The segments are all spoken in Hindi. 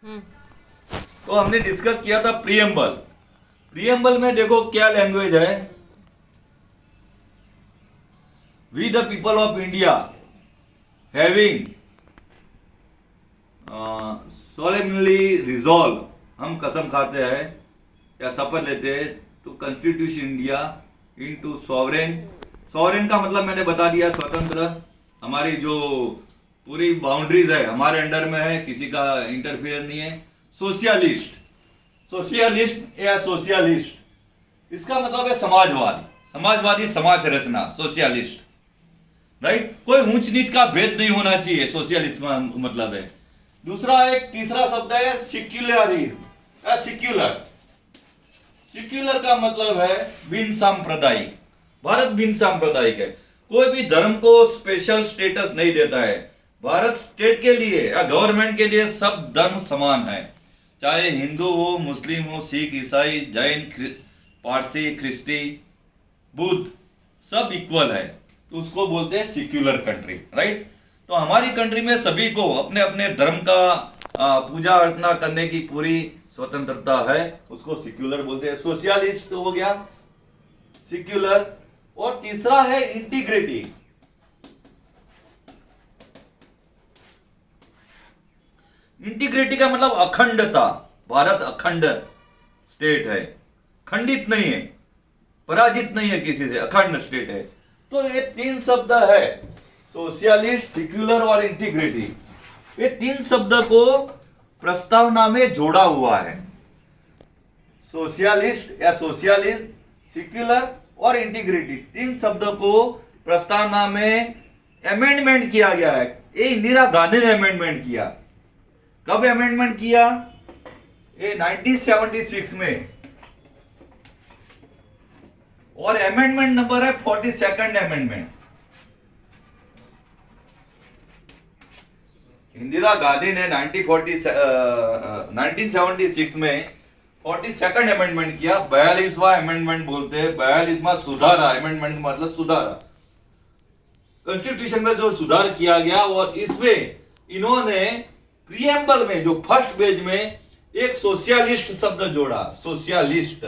तो हमने डिस्कस किया था प्रीएम्बल। प्रीएम्बल में देखो क्या लैंग्वेज है, we the people of India having solemnly resolve, हम कसम खाते हैं या शपथ लेते हैं to constitution India into sovereign. Sovereign का मतलब मैंने बता दिया, स्वतंत्र। हमारी जो पूरी बाउंड्रीज है हमारे अंडर में है, किसी का इंटरफेयर नहीं है। सोशलिस्ट, सोशलिस्ट या सोशलिस्ट, इसका मतलब है समाजवादी, समाजवादी समाज रचना, सोशलिस्ट, राइट। कोई ऊंच नीच का भेद नहीं होना चाहिए, सोशलिस्ट का मतलब है। दूसरा एक तीसरा शब्द है सिक्युलरिज्म या सिक्युलर। सिक्युलर का मतलब है बिन सांप्रदायिक। भारत बिन सांप्रदायिक है, कोई भी धर्म को स्पेशल स्टेटस नहीं देता है। भारत स्टेट के लिए या गवर्नमेंट के लिए सब धर्म समान है, चाहे हिंदू हो, मुस्लिम हो, सिख, ईसाई, जैन, पारसी, ख्रिस्ती, बुद्ध, सब इक्वल है। तो उसको बोलते हैं सिक्युलर कंट्री, राइट। तो हमारी कंट्री में सभी को अपने अपने धर्म का पूजा अर्चना करने की पूरी स्वतंत्रता है, उसको सिक्युलर बोलते हैं। सोशलिस्ट हो गया, सिक्युलर। और तीसरा है इंटीग्रिटी। इंटीग्रिटी का मतलब अखंडता। भारत अखंड स्टेट है, खंडित नहीं है, पराजित नहीं है किसी से, अखंड स्टेट है। तो ये तीन शब्द है, सोशलिस्ट, सिक्युलर और इंटीग्रिटी। ये तीन शब्द को प्रस्तावना में जोड़ा हुआ है। सोशलिस्ट या सोशलिस्ट, सिक्युलर और इंटीग्रिटी, तीन शब्दों को प्रस्तावना में अमेंडमेंट किया गया है। ये इंदिरा गांधी ने अमेंडमेंट किया। कब अमेंडमेंट किया? ये 1976 में। और अमेंडमेंट नंबर है 42nd अमेंडमेंट। इंदिरा गांधी ने 1976 में 42nd अमेंडमेंट किया। 42वां अमेंडमेंट बोलते हैं, 42वां सुधारा। अमेंडमेंट मतलब सुधारा, कॉन्स्टिट्यूशन में जो सुधार किया गया। और इसमें इन्होंने प्रीएम्बल में जो फर्स्ट पेज में एक सोशलिस्ट शब्द जोड़ा, सोशलिस्ट।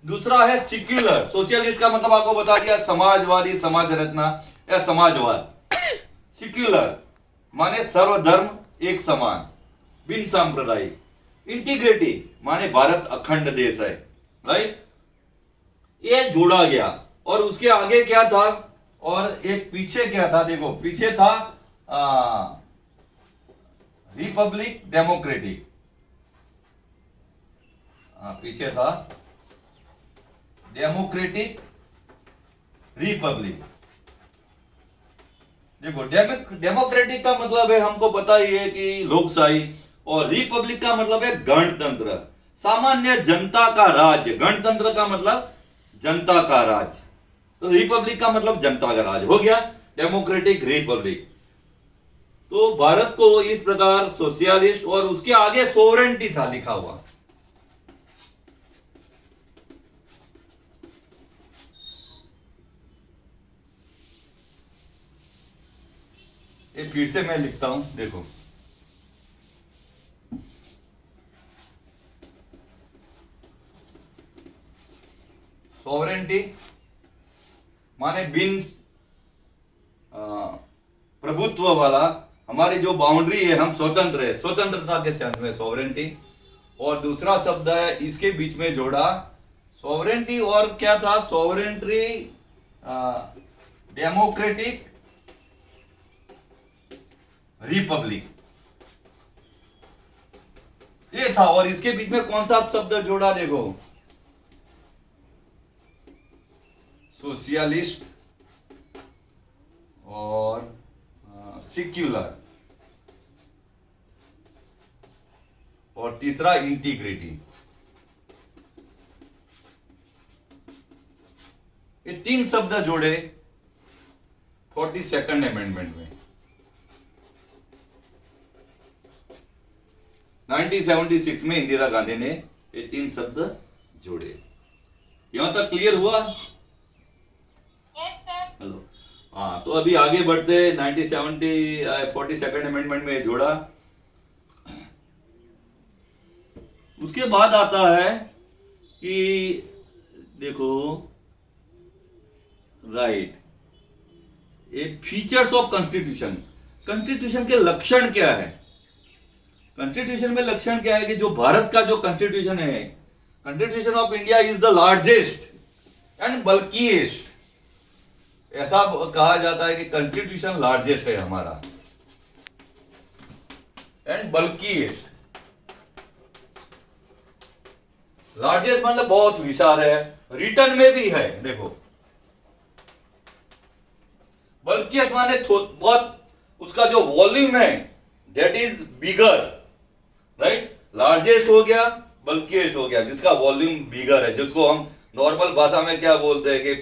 दूसरा है सिक्युलर। सोशलिस्ट का मतलब आपको बता दिया, समाजवादी, समाज रचना या समाजवाद। सिक्युलर माने सर्वधर्म एक समान, बिन सांप्रदायिक। इंटीग्रिटी माने भारत अखंड देश है, राइट। ये जोड़ा गया। और उसके आगे क्या था और एक पीछे क्या था? देखो पीछे था रिपब्लिक डेमोक्रेटिक। पीछे था डेमोक्रेटिक रिपब्लिक। देखो डेमोक्रेटिक का मतलब है, हमको पता ही है कि लोकशाही, और रिपब्लिक का मतलब है गणतंत्र, सामान्य जनता का राज। गणतंत्र का मतलब जनता का राज, तो रिपब्लिक का मतलब जनता का राज हो गया, डेमोक्रेटिक रिपब्लिक। तो भारत को इस प्रकार सोशलिस्ट, और उसके आगे सोवरेनिटी था लिखा हुआ। ये फिर से मैं लिखता हूं, देखो सोवरेनिटी माने बिन प्रभुत्व वाला, हमारी जो बाउंड्री है, हम स्वतंत्र है, स्वतंत्रता के साथ में सोवरेनिटी। और दूसरा शब्द है इसके बीच में जोड़ा सोवरेनिटी, और क्या था? सोवरेनिटी डेमोक्रेटिक रिपब्लिक, ये था। और इसके बीच में कौन सा शब्द जोड़ा? देखो सोशलिस्ट और सिक्युलर, और तीसरा इंटीग्रिटी। ये तीन शब्द जोड़े 42nd अमेंडमेंट में 1976 में इंदिरा गांधी ने ये तीन शब्द जोड़े। यहां तक क्लियर हुआ? हेलो। हाँ, तो अभी आगे बढ़ते 42nd अमेंडमेंट में जोड़ा उसके बाद आता है कि देखो राइट, ये फीचर्स ऑफ कॉन्स्टिट्यूशन। कॉन्स्टिट्यूशन के लक्षण क्या है? कॉन्स्टिट्यूशन में लक्षण क्या है कि जो भारत का जो कॉन्स्टिट्यूशन है, constitution of India is the largest and bulkiest. ऐसा कहा जाता है कि कॉन्स्टिट्यूशन लार्जेस्ट है हमारा एंड बल्कीएस्ट। लार्जेस्ट मतलब बहुत विशाल है, रिटर्न में भी है। देखो बल्कीएस्ट माने बहुत, उसका जो वॉल्यूम है that is bigger, right. Largest हो गया, बल्कीएस्ट हो गया, जिसका वॉल्यूम बिगर है, जिसको हम नॉर्मल भाषा में क्या बोलते हैं कि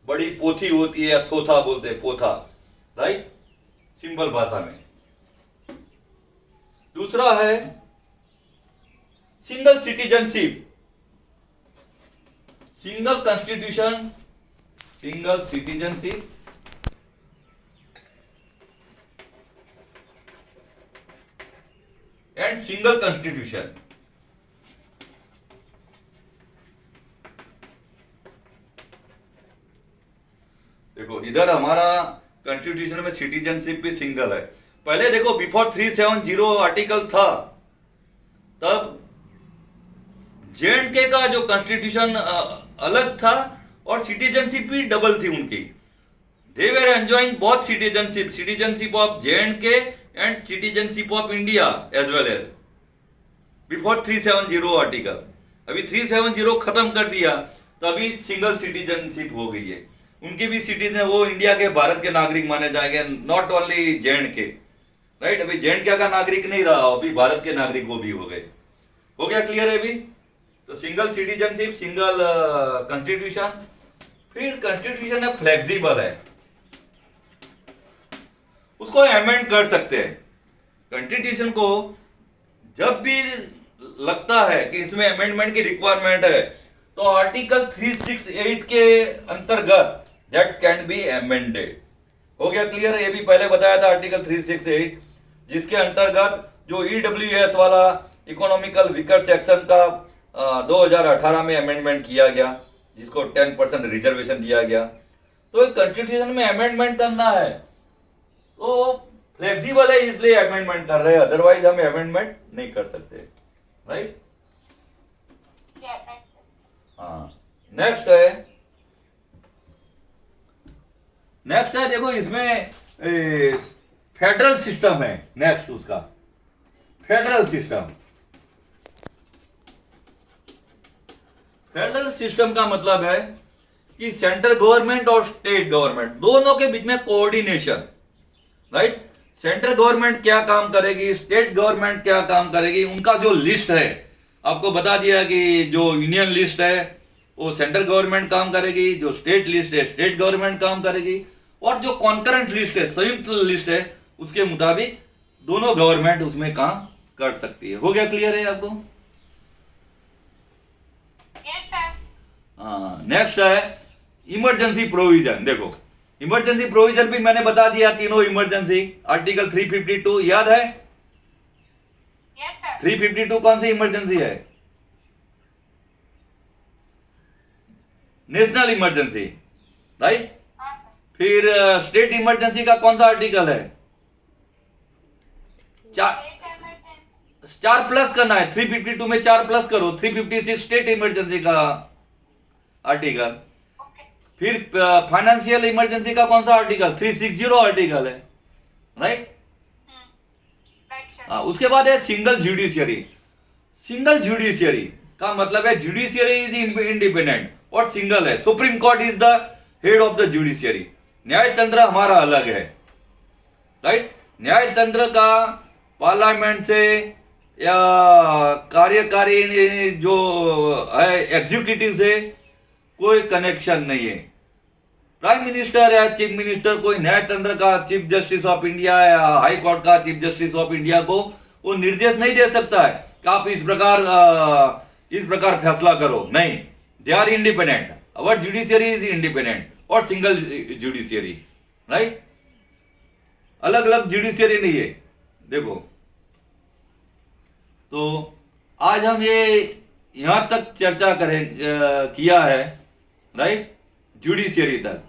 बड़ी पोथी होती है या थोथा बोलते हैं, पोथा, राइट, सिंपल भाषा में। दूसरा है single citizenship, single constitution, single citizenship and single constitution. देखो इधर हमारा कॉन्स्टिट्यूशन में सिटीजनशिप भी सिंगल है। पहले देखो बिफोर 370 आर्टिकल था, तब जे&के का जो कॉन्स्टिट्यूशन अलग था और सिटीजनशिप भी डबल थी उनकी। They were enjoying both citizenship, citizenship of J and K and citizenship of India as well as before 370 article. अभी 370 खत्म कर दिया तो अभी सिंगल सिटीजनशिप हो गई है। उनकी भी सिटीजन, वो इंडिया के, भारत के नागरिक माने जाएंगे, नॉट ओनली जे&के, राइट। अभी जे&के का नागरिक नहीं रहा, अभी भारत के नागरिक वो भी हो गए। हो गया क्लियर है अभी? तो सिंगल सिटीजनशिप, सिंगल कॉन्स्टिट्यूशन। फिर कॉन्स्टिट्यूशन है फ्लेक्सिबल है, उसको अमेंड कर सकते हैं। कॉन्स्टिट्यूशन को जब भी लगता है कि इसमें अमेंडमेंट की रिक्वायरमेंट है तो आर्टिकल 368 के अंतर्गत दैट कैन बी अमेंडेड। हो गया क्लियर? ये भी पहले बताया था, आर्टिकल 368, जिसके अंतर्गत जो ईडब्ल्यूएस वाला इकोनॉमिकल वीकर सेक्शन का 2018 में अमेंडमेंट किया गया, जिसको 10% रिजर्वेशन दिया गया। तो कॉन्स्टिट्यूशन में अमेंडमेंट करना है तो फ्लेक्सिबल है, इसलिए अमेंडमेंट कर रहे हैं, अदरवाइज हम अमेंडमेंट नहीं कर सकते, राइट। हाँ, नेक्स्ट है देखो इसमें फेडरल सिस्टम है। नेक्स्ट उसका फेडरल सिस्टम। फेडरल सिस्टम का मतलब है कि सेंट्रल गवर्नमेंट और स्टेट गवर्नमेंट दोनों के बीच में कोऑर्डिनेशन, राइट। सेंट्रल गवर्नमेंट क्या काम करेगी, स्टेट गवर्नमेंट क्या काम करेगी, उनका जो लिस्ट है आपको बता दिया कि जो यूनियन लिस्ट है वो सेंट्रल गवर्नमेंट काम करेगी, जो स्टेट लिस्ट है स्टेट गवर्नमेंट काम करेगी, और जो कॉन्करेंट लिस्ट है, संयुक्त लिस्ट है, उसके मुताबिक दोनों गवर्नमेंट उसमें काम कर सकती है। हो गया क्लियर है आपको? हाँ, नेक्स्ट है इमरजेंसी प्रोविजन। देखो इमरजेंसी प्रोविजन भी मैंने बता दिया, तीनों इमरजेंसी। आर्टिकल 352 याद है? 352 कौन सी इमरजेंसी है? National emergency, right. फिर स्टेट इमरजेंसी का कौन सा आर्टिकल है? 4 प्लस करना है, 352 में 4 प्लस करो, 356 स्टेट इमरजेंसी का आर्टिकल। फिर फाइनेंशियल इमरजेंसी का कौन सा आर्टिकल? 360 आर्टिकल है, राइट। उसके बाद है सिंगल जुडिशियरी। सिंगल जुडिशियरी का मतलब है जुडिशियरी इज इंडिपेंडेंट और सिंगल है। Supreme court is the head of the judiciary. न्यायतंत्र हमारा अलग है, राइट। न्यायतंत्र का पार्लियामेंट से या कार्यकारी जो है एग्जीक्यूटिव से कोई कनेक्शन नहीं है। प्राइम मिनिस्टर या चीफ मिनिस्टर कोई न्यायतंत्र का, चीफ जस्टिस ऑफ इंडिया या हाई कोर्ट का चीफ जस्टिस ऑफ इंडिया को वो निर्देश नहीं दे सकता है कि आप इस प्रकार फैसला करो। नहीं, they are independent. Our judiciary is independent और सिंगल जुडिशियरी, राइट। अलग अलग जुडिशियरी नहीं है। देखो तो आज हम ये यहाँ तक चर्चा किया है, राइट, जुडिशियरी तक।